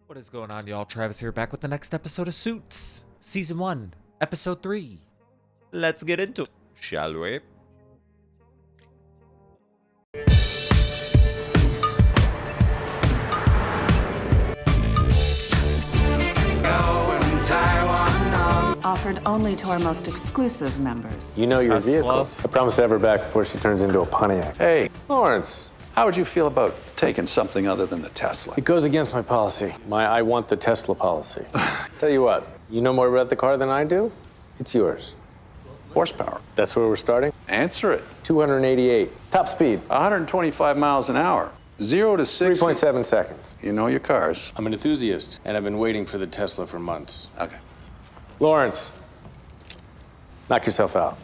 What is going on, y'all? Travis here, back with the next episode of Suits, Season 1, Episode 3. Let's get into it, shall we? Offered only to our most exclusive members. You know your Tesla. vehicles. I promise to have her back before she turns into a Pontiac. Hey, Lawrence, how would you feel about taking something other than the Tesla? it goes against my policy. My I want the Tesla policy. Tell you what, you know more about the car than I do? It's yours. Horsepower. That's where we're starting? Answer it. 288. Top speed. 125 miles an hour. 0 to 60. 3.7 seconds. You know your cars. I'm an enthusiast, and I've been waiting for the Tesla for months. Okay. Lawrence, knock yourself out.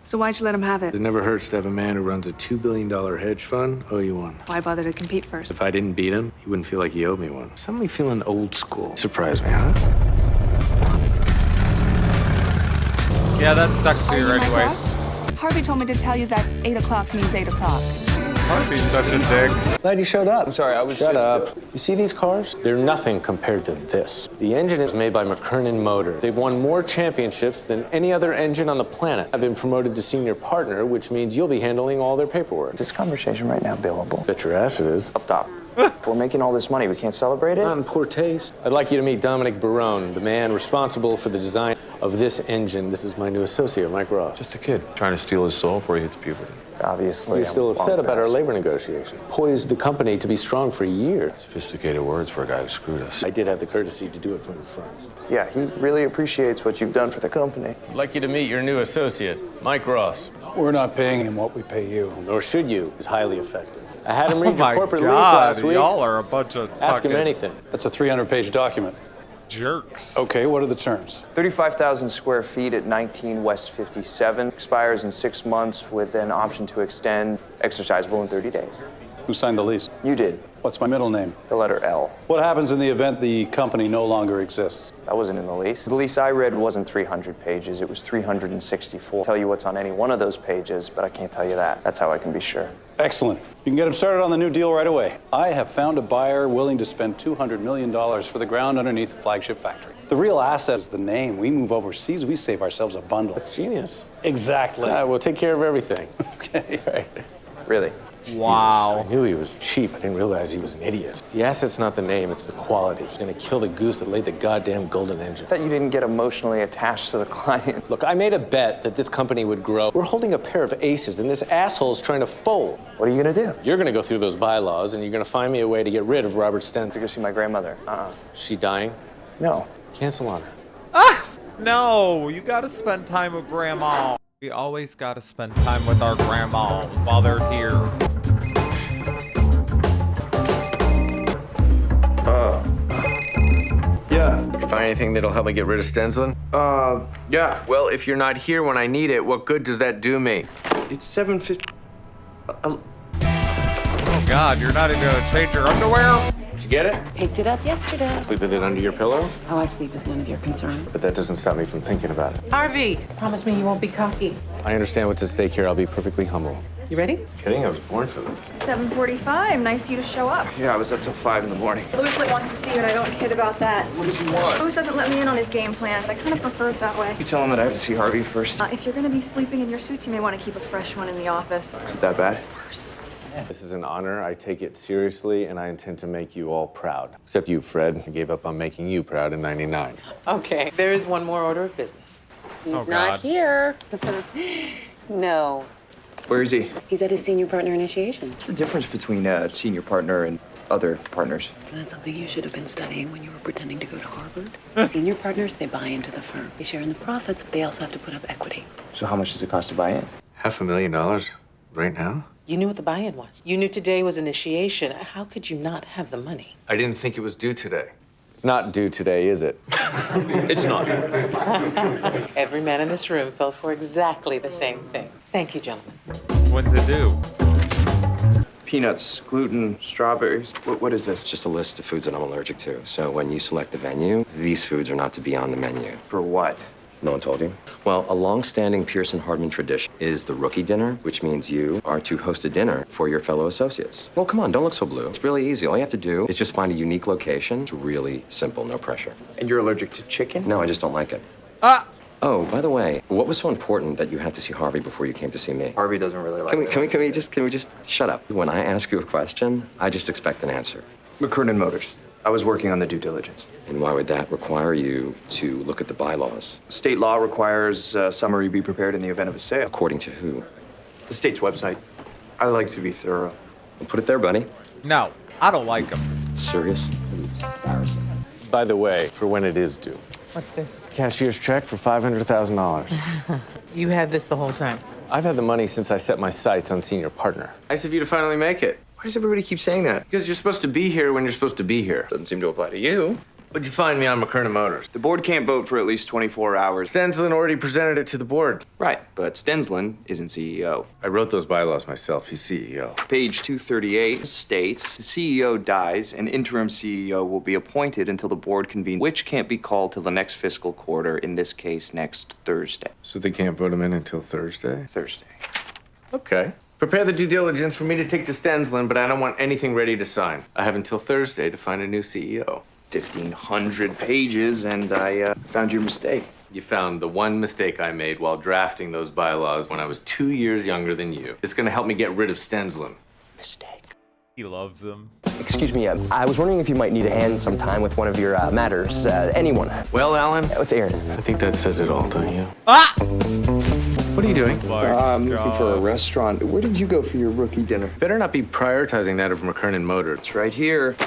So why'd you let him have it? It never hurts to have a man who runs a $2 billion hedge fund owe you one. Why bother to compete first? If I didn't beat him, he wouldn't feel like he owed me one. Suddenly feeling old school. Surprise me, huh? Yeah, that's sexier my anyway. boss? Harvey told me to tell you that 8 o'clock means 8 o'clock. Harvey's such a dick. Glad you showed up. I'm sorry, I was Shut just... up. You see these cars? They're nothing compared to this. The engine is made by McKernan Motors. They've won more championships than any other engine on the planet. I've been promoted to senior partner, which means you'll be handling all their paperwork. Is this conversation right now billable? Bet your ass it is. Up top. We're making all this money. We can't celebrate it? Not in poor taste. I'd like you to meet Dominic Barone, the man responsible for the design of this engine. This is my new associate, Mike Ross. Just a kid trying to steal his soul before he hits puberty. Obviously. You're still I'm upset about our best. labor negotiations. Poised the company to be strong for years. Sophisticated words for a guy who screwed us. I did have the courtesy to do it from the front. Yeah, he really appreciates what you've done for the company. I'd like you to meet your new associate, Mike Ross. We're not paying him what we pay you. Nor should you. He's highly effective. I had him read Oh your my corporate lease god, last week. y'all are a bunch of Ask him fucking anything. That's a 300-page document. jerks. Okay, what are the terms? 35,000 square feet at 19 West 57. Expires in 6 months with an option to extend. Exercisable in 30 days. Who signed the lease? You did. What's my middle name? The letter L. What happens in the event the company no longer exists? That wasn't in the lease. The lease I read wasn't 300 pages. It was 364. I'll tell you what's on any one of those pages, but I can't tell you that. That's how I can be sure. Excellent. You can get him started on the new deal right away. I have found a buyer willing to spend $200 million for the ground underneath the flagship factory. The real asset is the name. We move overseas, we save ourselves a bundle. That's genius. Exactly. We'll take care of everything. Okay. Right. Really. Wow. I knew he was cheap. I didn't realize he was an idiot. The asset's not the name, it's the quality. He's gonna kill the goose that laid the goddamn golden engine. I thought you didn't get emotionally attached to the client. Look, I made a bet that this company would grow. We're holding a pair of aces, and this asshole's trying to fold. What are you gonna do? You're gonna go through those bylaws, and you're gonna find me a way to get rid of Robert Stenson. To go see my grandmother. Is she dying? No. Cancel on her. No, you gotta spend time with grandma. We always gotta spend time with our grandma while they're here. Yeah. You find anything that'll help me get rid of Stenson? Yeah. Well, if you're not here when I need it, what good does that do me? It's 7:50. Oh god, you're not even gonna change your underwear? Did you get it? Picked it up yesterday. Sleep with it under your pillow? How I sleep is none of your concern. But that doesn't stop me from thinking about it. Harvey, promise me you won't be cocky. I understand what's at stake here. I'll be perfectly humble. You ready? Kidding? I was born for this. 7:45. Nice of you to show up. Yeah, I was up till 5 in the morning. Louis wants to see you, and I don't kid about that. What does he want? Louis doesn't let me in on his game plans. I kind of prefer it that way. You tell him that I have to see Harvey first. If you're going to be sleeping in your suits, you may want to keep a fresh one in the office. Is it that bad? Worse. This is an honor. I take it seriously, and I intend to make you all proud. Except you, Fred. I gave up on making you proud in '99. Okay, there is one more order of business. He's Oh, not God. here. No. Where is he? He's at his senior partner initiation. What's the difference between a senior partner and other partners? Isn't that something you should have been studying when you were pretending to go to Harvard? Senior partners, they buy into the firm. They share in the profits, but they also have to put up equity. So how much does it cost to buy in? $500,000 right now? You knew what the buy-in was. You knew today was initiation. How could you not have the money? I didn't think it was due today. It's not due today, is it? It's not. Every man in this room fell for exactly the same thing. Thank you, gentlemen. When's it due? Peanuts, gluten, strawberries. What is this? It's just a list of foods that I'm allergic to. So when you select the venue, these foods are not to be on the menu. For what? No one told you? Well, a long-standing Pearson-Hardman tradition is the rookie dinner, which means you are to host a dinner for your fellow associates. Well, come on, don't look so blue. It's really easy. All you have to do is just find a unique location. It's really simple, no pressure. And you're allergic to chicken? No, I just don't like it. Oh, by the way, what was so important that you had to see Harvey before you came to see me? Harvey doesn't really like Can we just shut up? When I ask you a question, I just expect an answer. McKernan Motors. I was working on the due diligence. And why would that require you to look at the bylaws? State law requires a summary be prepared in the event of a sale. According to who? The state's website. I like to be thorough. Well, put it there, buddy. No, I don't like him. Serious? It's embarrassing. By the way, for when it is due. What's this? Cashier's check for $500,000. You had this the whole time. I've had the money since I set my sights on senior partner. Nice of you to finally make it. Why does everybody keep saying that? Because you're supposed to be here when you're supposed to be here. Doesn't seem to apply to you. What'd you find me on McKernan Motors? The board can't vote for at least 24 hours. Stenslin already presented it to the board. Right, but Stenslin isn't CEO. I wrote those bylaws myself. He's CEO. Page 238 states the CEO dies, an interim CEO will be appointed until the board convenes, which can't be called till the next fiscal quarter, in this case, next Thursday. So they can't vote him in until Thursday? Thursday. Okay. Prepare the due diligence for me to take to Stenslin, but I don't want anything ready to sign. I have until Thursday to find a new CEO. 1,500 pages, and I found your mistake. You found the one mistake I made while drafting those bylaws when I was 2 years younger than you. It's gonna help me get rid of Stenslin. Mistake. He loves him. Excuse me, I was wondering if you might need a hand sometime with one of your matters. Anyone. Well, Alan? It's Aaron. I think that says it all, don't you? Ah! What are you doing? I'm looking for a restaurant. Where did you go for your rookie dinner? Better not be prioritizing that over McKernan Motors. It's right here.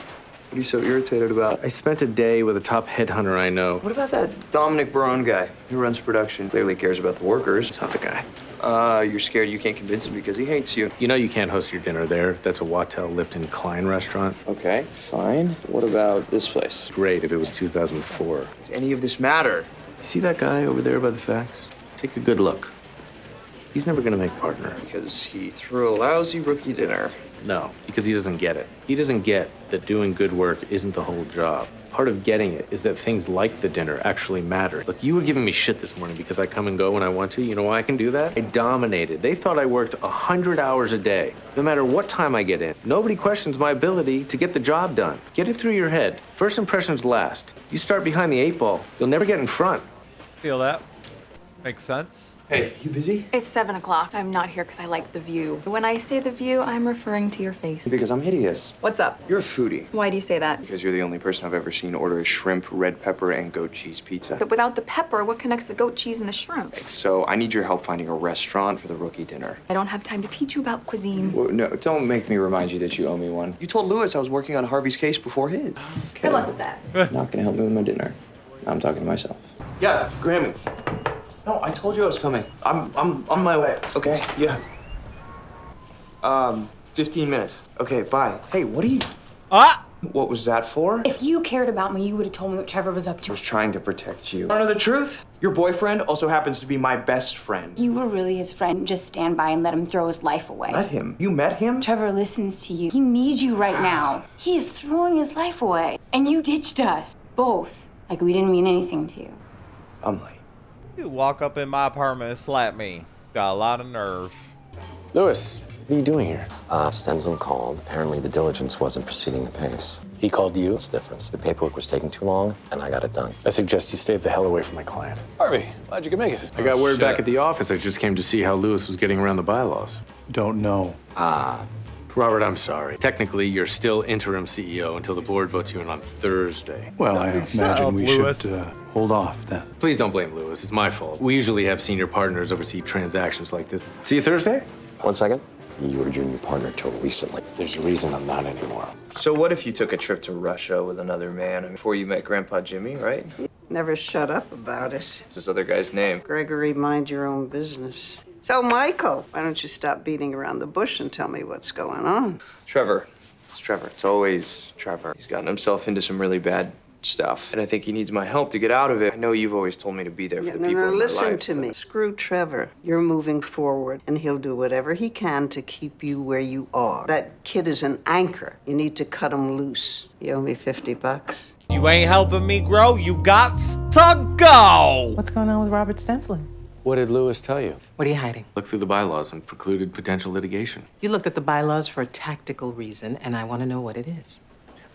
What are you so irritated about? I spent a day with a top headhunter I know. What about that Dominic Barone guy who runs production? Clearly cares about the workers. It's not the guy. You're scared you can't convince him because he hates you. You know you can't host your dinner there. That's a Wattel Lipton Klein restaurant. Okay, fine. What about this place? Great if it was 2004. Does any of this matter? You see that guy over there by the fax? Take a good look. He's never gonna make partner. Because he threw a lousy rookie dinner. No, because he doesn't get it. He doesn't get that doing good work isn't the whole job. Part of getting it is that things like the dinner actually matter. Look, you were giving me shit this morning because I come and go when I want to. You know why I can do that? I dominated. They thought I worked 100 hours a day, no matter what time I get in. Nobody questions my ability to get the job done. Get it through your head. First impressions last. You start behind the 8 ball, you'll never get in front. Feel that? Makes sense. Hey, you busy? It's 7 o'clock. I'm not here because I like the view. When I say the view, I'm referring to your face. Because I'm hideous. What's up? You're a foodie. Why do you say that? Because you're the only person I've ever seen order a shrimp, red pepper, and goat cheese pizza. But without the pepper, what connects the goat cheese and the shrimp? So I need your help finding a restaurant for the rookie dinner. I don't have time to teach you about cuisine. Well, no, don't make me remind you that you owe me one. You told Lewis I was working on Harvey's case before his. Okay. Good luck with that. Not gonna help me with my dinner. I'm talking to myself. Yeah, Grammy. No, I told you I was coming. I'm on my way. Okay, yeah. 15 minutes. Okay, bye. Hey, what are you... Ah! What was that for? If you cared about me, you would have told me what Trevor was up I to. was trying to protect you. Wanna know the truth? Your boyfriend also happens to be my best friend. You were really his friend. Just stand by and let him throw his life away. Let him? You met him? Trevor listens to you. He needs you right now. He is throwing his life away. And you ditched us. Both. Like we didn't mean anything to you. I'm late. You walk up in my apartment and slap me. Got a lot of nerve. Lewis, what are you doing here? Stenslin called. Apparently the diligence wasn't proceeding apace. He called you? What's the difference? The paperwork was taking too long, and I got it done. I suggest you stay the hell away from my client. Harvey, glad you could make it. I got word shit. back at the office. I just came to see how Lewis was getting around the bylaws. Don't know. Robert, I'm sorry. Technically, you're still interim CEO until the board votes you in on Thursday. Well, I Shut imagine up, we Lewis. should hold off then. Please don't blame Lewis. It's my fault. We usually have senior partners oversee transactions like this. See you Thursday? 1 second. You were junior partner till recently. There's a reason I'm not anymore. So what if you took a trip to Russia with another man before you met Grandpa Jimmy, right? Never shut up about it. This other guy's name. Gregory, mind your own business. So, Michael, why don't you stop beating around the bush and tell me what's going on? Trevor. It's Trevor. It's always Trevor. He's gotten himself into some really bad stuff, and I think he needs my help to get out of it. I know you've always told me to be there for the people in my Listen life, to but- me. Screw Trevor. You're moving forward, and he'll do whatever he can to keep you where you are. That kid is an anchor. You need to cut him loose. You owe me $50. You ain't helping me grow. You got to go. What's going on with Robert Stenin? What did Lewis tell you? What are you hiding? Look through the bylaws and precluded potential litigation. You looked at the bylaws for a tactical reason, and I want to know what it is.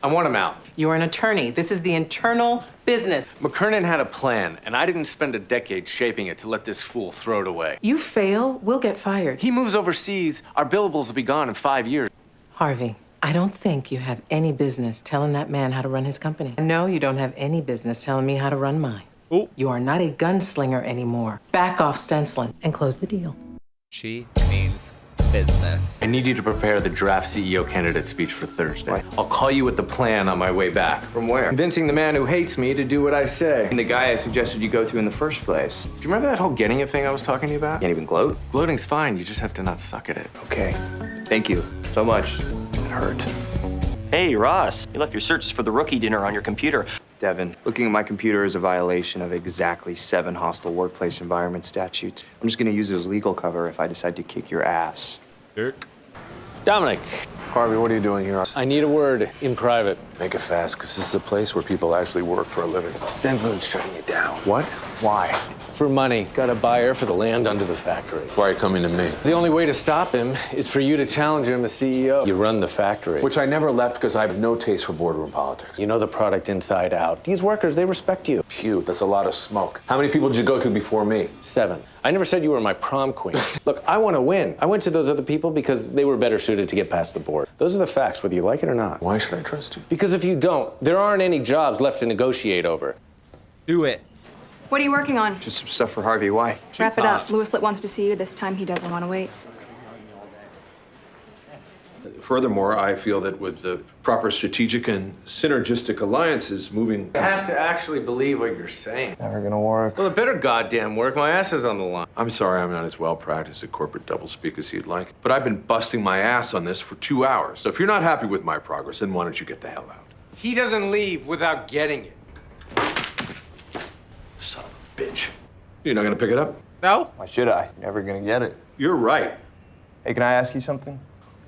I want him out. You're an attorney. This is the internal business. McKernan had a plan, and I didn't spend a decade shaping it to let this fool throw it away. You fail, we'll get fired. He moves overseas, our billables will be gone in 5 years. Harvey, I don't think you have any business telling that man how to run his company. No, you don't have any business telling me how to run mine. Ooh. You are not a gunslinger anymore. Back off, Stenin, and close the deal. She means business. I need you to prepare the draft CEO candidate speech for Thursday. I'll call you with the plan on my way back. From where? Convincing the man who hates me to do what I say. And the guy I suggested you go to in the first place. Do you remember that whole getting it thing I was talking to you about? Can't even gloat? Gloating's fine, you just have to not suck at it. Okay. Thank you so much. It hurt. Hey, Ross, you left your searches for the rookie dinner on your computer. Devin, looking at my computer is a violation of exactly 7 hostile workplace environment statutes. I'm just gonna use it as legal cover if I decide to kick your ass. Dirk. Dominic. Harvey, what are you doing here? I need a word in private. Make it fast, because this is a place where people actually work for a living. Stenin's shutting it down. What? Why? For money. Got a buyer for the land under the factory. Why are you coming to me? The only way to stop him is for you to challenge him as CEO. You run the factory. Which I never left because I have no taste for boardroom politics. You know the product inside out. These workers, they respect you. Phew, that's a lot of smoke. How many people did you go to before me? 7. I never said you were my prom queen. Look, I want to win. I went to those other people because they were better suited to get past the board. Those are the facts, whether you like it or not. Why should I trust you? Because if you don't, there aren't any jobs left to negotiate over. Do it. What are you working on? Just some stuff for Harvey. Why? Wrap it up. Louis wants to see you. This time he doesn't want to wait. Furthermore, I feel that with the proper strategic and synergistic alliances moving... I have to actually believe what you're saying. Never gonna work. Well, it better goddamn work. My ass is on the line. I'm sorry I'm not as well practiced at corporate doublespeak as you'd like, but I've been busting my ass on this for 2 hours. So if you're not happy with my progress, then why don't you get the hell out? He doesn't leave without getting it. Son of a bitch. You're not gonna pick it up? No? Why should I? Never gonna get it. You're right. Hey, can I ask you something?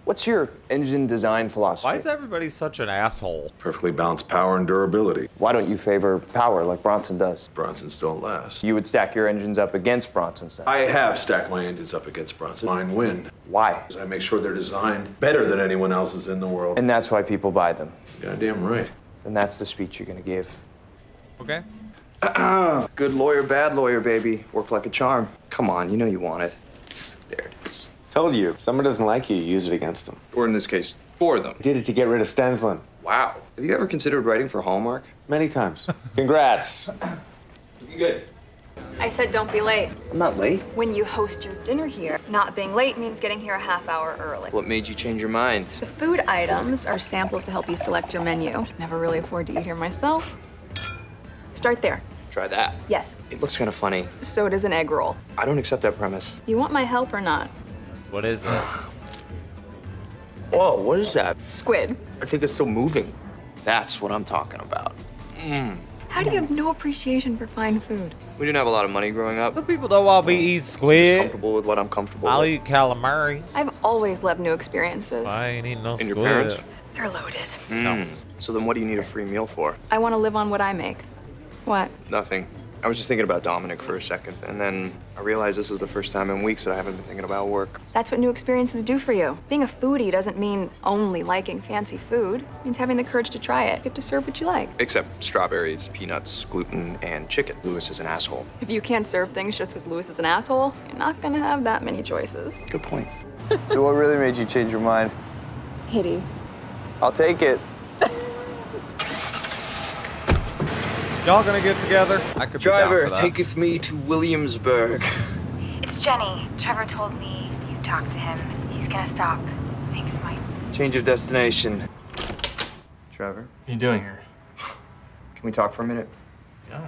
What's your engine design philosophy? Why is everybody such an asshole? Perfectly balanced power and durability. Why don't you favor power like Bronson does? Bronsons don't last. You would stack your engines up against Bronson's then. I have stacked my engines up against Bronson. Mine win. Why? I make sure they're designed better than anyone else's in the world. And that's why people buy them. Goddamn right. Then that's the speech you're gonna give. Okay. Good lawyer, bad lawyer, baby. Work like a charm. Come on, you know you want it. There it is. Told you, if someone doesn't like you, you use it against them. Or in this case, for them. Did it to get rid of Stenin. Wow. Have you ever considered writing for Hallmark? Many times. Congrats. You good? I said don't be late. I'm not late. When you host your dinner here, not being late means getting here a half hour early. What made you change your mind? The food items are samples to help you select your menu. Never really afford to eat here myself. Start there. Try that. Yes. It looks kind of funny. So does an egg roll. I don't accept that premise. You want my help or not? What is it? Whoa, what is that? Squid. I think it's still moving. That's what I'm talking about. How do you have no appreciation for fine food? We didn't have a lot of money growing up. The people don't want me eat Just squid. comfortable with what I'm comfortable I'll with. eat calamari. I've always loved new experiences. I ain't eating no And squid. your parents? They're loaded. No. So then what do you need a free meal for? I want to live on what I make. What? Nothing. I was just thinking about Dominic for a second, and then I realized this was the first time in weeks that I haven't been thinking about work. That's what new experiences do for you. Being a foodie doesn't mean only liking fancy food. It means having the courage to try it. You get to serve what you like. Except strawberries, peanuts, gluten, and chicken. Louis is an asshole. If you can't serve things just because Louis is an asshole, you're not gonna have that many choices. Good point. So what really made you change your mind? Hitty. I'll take it. Y'all gonna get together? I could be down Driver, for that. taketh me to Williamsburg. It's Jenny. Trevor told me you talked to him. He's gonna stop. Thanks, Mike. Change of destination. Trevor, What are you doing here? can we talk for a minute? Yeah.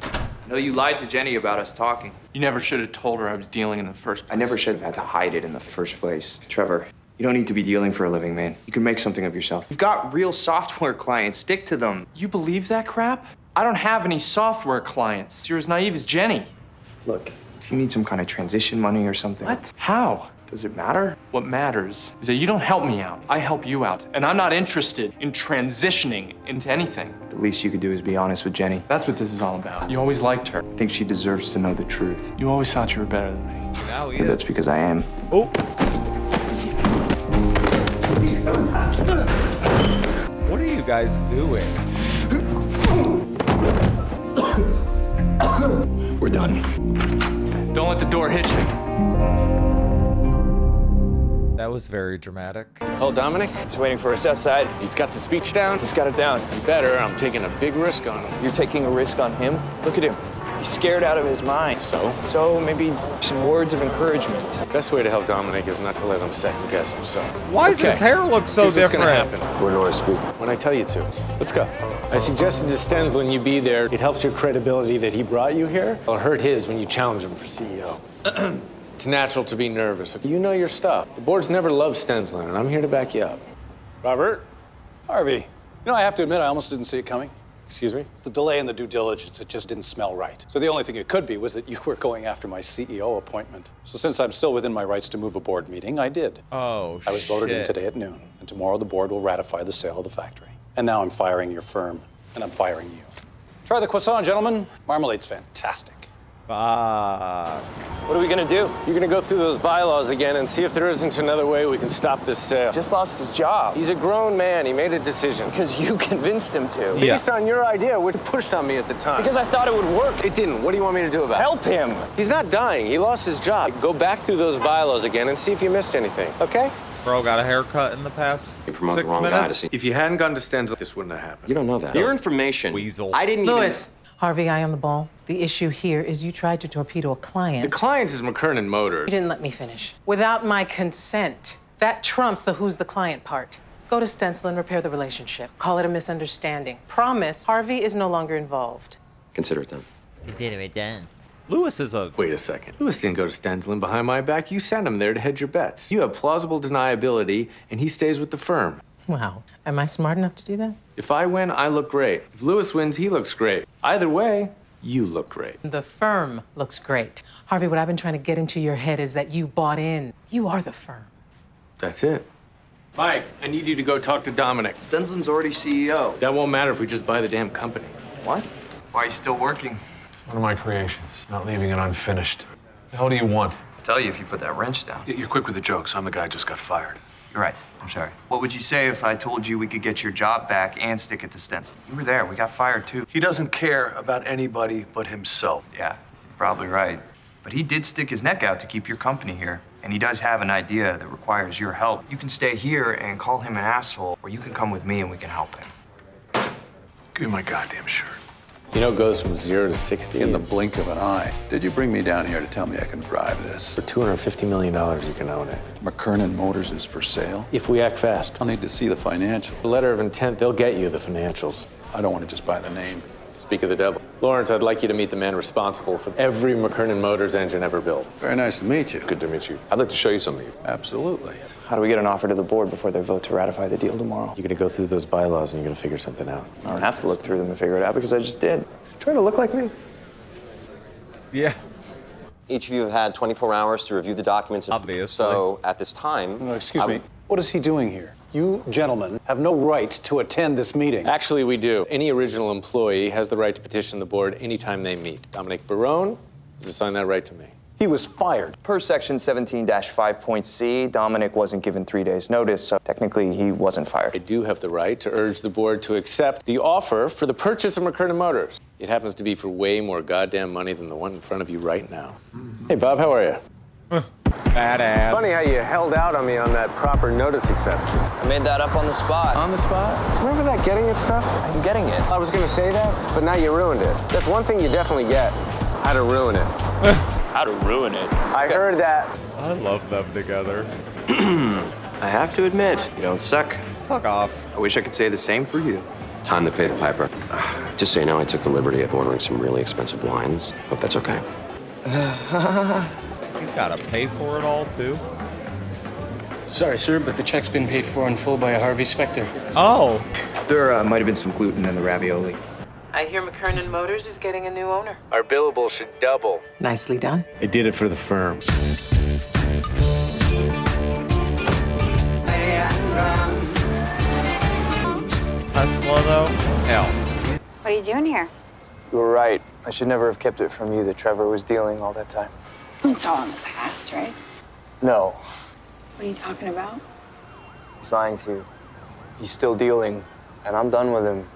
I know you lied to Jenny about us talking. You never should have told her I was dealing in the first place. I never should have had to hide it in the first place. Trevor, You don't need to be dealing for a living, man. You can make something of yourself. You've got real software clients. Stick to them. You believe that crap? I don't have any software clients. You're as naive as Jenny. Look, if you need some kind of transition money or something. What? How? Does it matter? What matters is that you don't help me out. I help you out. And I'm not interested in transitioning into anything. The least you could do is be honest with Jenny. That's what this is all about. You always liked her. I think she deserves to know the truth. You always thought you were better than me. Now he But is. that's because I am. Oh. What are you guys doing? We're done. Don't let the door hit you. That was very dramatic. Call Dominic. He's waiting for us outside. He's got the speech down. He's got it down. Better. I'm taking a big risk on him. You're taking a risk on him? Look at him. He's scared out of his mind. So maybe some words of encouragement. Best way to help Dominic is not to let him second guess himself. Why does his hair look so Here's different? What's gonna happen? When do I speak? When I tell you to. Let's go. I suggested to Stenslin you be there. It helps your credibility that he brought you here. It'll hurt his when you challenge him for CEO. It's natural to be nervous. You know your stuff. The board's never loved Stenslin, and I'm here to back you up. Robert? Harvey, you know, I have to admit, I almost didn't see it coming. Excuse me? The delay in the due diligence, it just didn't smell right. So the only thing it could be was that you were going after my CEO appointment. So since I'm still within my rights to move a board meeting, I did. Oh, I was voted in shit. today at noon, and tomorrow the board will ratify the sale of the factory. And now I'm firing your firm, and I'm firing you. Try the croissant, gentlemen. Marmalade's fantastic. Fuck. What are we gonna do? You're gonna go through those bylaws again and see if there isn't another way we can stop this sale. Just lost his job. He's a grown man. He made a decision. Because you convinced him to. Based on your idea, which pushed on me at the time. Because I thought it would work. It didn't. What do you want me to do about it? Help him. He's not dying. He lost his job. Go back through those bylaws again and see if you missed anything, okay? Bro got a haircut in the past You promote the 6 wrong guy to minutes. see. If you hadn't gone to Stenslin, this wouldn't have happened. You don't know that. Your information. Weasel. I didn't Louis. Harvey, eye on the ball. The issue here is you tried to torpedo a client. The client is McKernan Motors. You didn't let me finish. Without my consent. That trumps the who's the client part. Go to Stenslin, repair the relationship. Call it a misunderstanding. Promise Harvey is no longer involved. Consider it done. Consider it done. Louis is a... Wait a second. Louis didn't go to Stenslin behind my back. You sent him there to hedge your bets. You have plausible deniability, and he stays with the firm. Wow. Am I smart enough to do that? If I win, I look great. If Louis wins, he looks great. Either way, you look great. The firm looks great. Harvey, what I've been trying to get into your head is that you bought in. You are the firm. That's it. Mike, I need you to go talk to Dominic. Stenslin's already CEO. That won't matter if we just buy the damn company. What? Why are you still working? One of my creations. Not leaving it unfinished. The hell do you want? I'll tell you if you put that wrench down. You're quick with the jokes. I'm the guy who just got fired. You're right. I'm sorry. What would you say if I told you we could get your job back and stick it to Stenslin? You were there. We got fired, too. He doesn't care about anybody but himself. Yeah, you're probably right. But he did stick his neck out to keep your company here. And he does have an idea that requires your help. You can stay here and call him an asshole, or you can come with me and we can help him. Give me my goddamn shirt. You know, it goes from 0 to 60 In the blink of an eye. Did you bring me down here to tell me I can drive this? For $250 million, you can own it. McKernan Motors is for sale? If we act fast. I'll need to see the financials. The letter of intent, they'll get you the financials. I don't want to just buy the name. Speak of the devil. Lawrence, I'd like you to meet the man responsible for every McKernan Motors engine ever built. Very nice to meet you. Good to meet you. I'd like to show you something. Absolutely. How do we get an offer to the board before they vote to ratify the deal tomorrow? You're gonna go through those bylaws and you're gonna figure something out. I don't have to look through them and figure it out because I just did. Try to look like me. Yeah. Each of you have had 24 hours to review the documents. Obviously. So at this time... No, excuse me. What is he doing here? You gentlemen have no right to attend this meeting. Actually, we do. Any original employee has the right to petition the board anytime they meet. Dominic Barone has assigned that right to me. He was fired. Per section 17-5.c, Dominic wasn't given 3 days' notice, so technically he wasn't fired. I do have the right to urge the board to accept the offer for the purchase of McKernan Motors. It happens to be for way more goddamn money than the one in front of you right now. Hey, Bob, how are you? Badass. It's funny how you held out on me on that proper notice exception. I made that up on the spot. On the spot? Remember that getting it stuff? I'm getting it. I was gonna say that, but now you ruined it. That's one thing you definitely get. How to ruin it. How to ruin it. I heard that. I love them together. I have to admit, you don't suck. Fuck off. I wish I could say the same for you. Time to pay the piper. Just so you know, I took the liberty of ordering some really expensive wines. Hope that's okay. He's gotta pay for it all, too. Sorry, sir, but the check's been paid for in full by a Harvey Specter. Oh. There might have been some gluten in the ravioli. I hear McKernan Motors is getting a new owner. Our billable should double. Nicely done. I did it for the firm. Tesla, though? Hell. What are you doing here? You were right. I should never have kept it from you that Trevor was dealing all that time. It's all in the past, right? No, What are you talking about? he's lying to you. He's still dealing, and I'm done with him.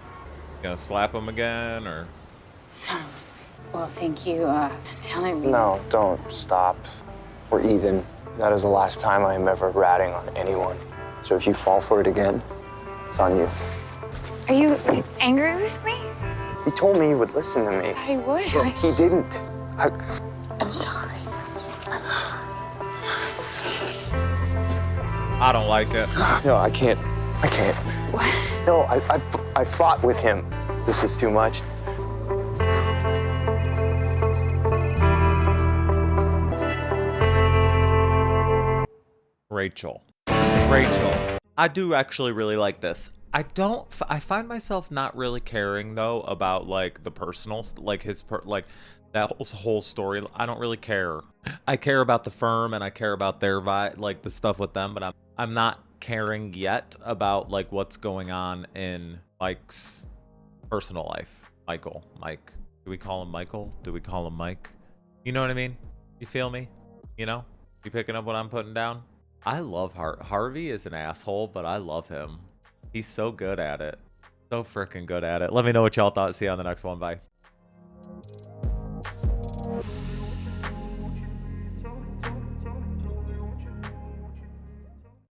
Gonna slap him again, or? So, well, thank you, telling me. No, don't. Stop. We're even. That is the last time I am ever ratting on anyone. So if you fall for it again, it's on you. Are you angry with me? He told me he would listen to me. Thought he would. Well, he didn't. I'm sorry. I'm sorry. I don't like it. No, I can't. I can't. What? No, I fought with him. This is too much. Rachel. I do actually really like this. I find myself not really caring though about like the personal, like that whole story. I don't really care. I care about the firm and I care about their vibe, like the stuff with them, but I'm not caring yet about like what's going on in Mike's personal life. Mike. Do we call him Michael? Do we call him Mike? You know what I mean? You feel me? You know? You picking up what I'm putting down? I love Harvey is an asshole, but I love him. He's so good at it. So freaking good at it. Let me know what y'all thought. See you on the next one. Bye.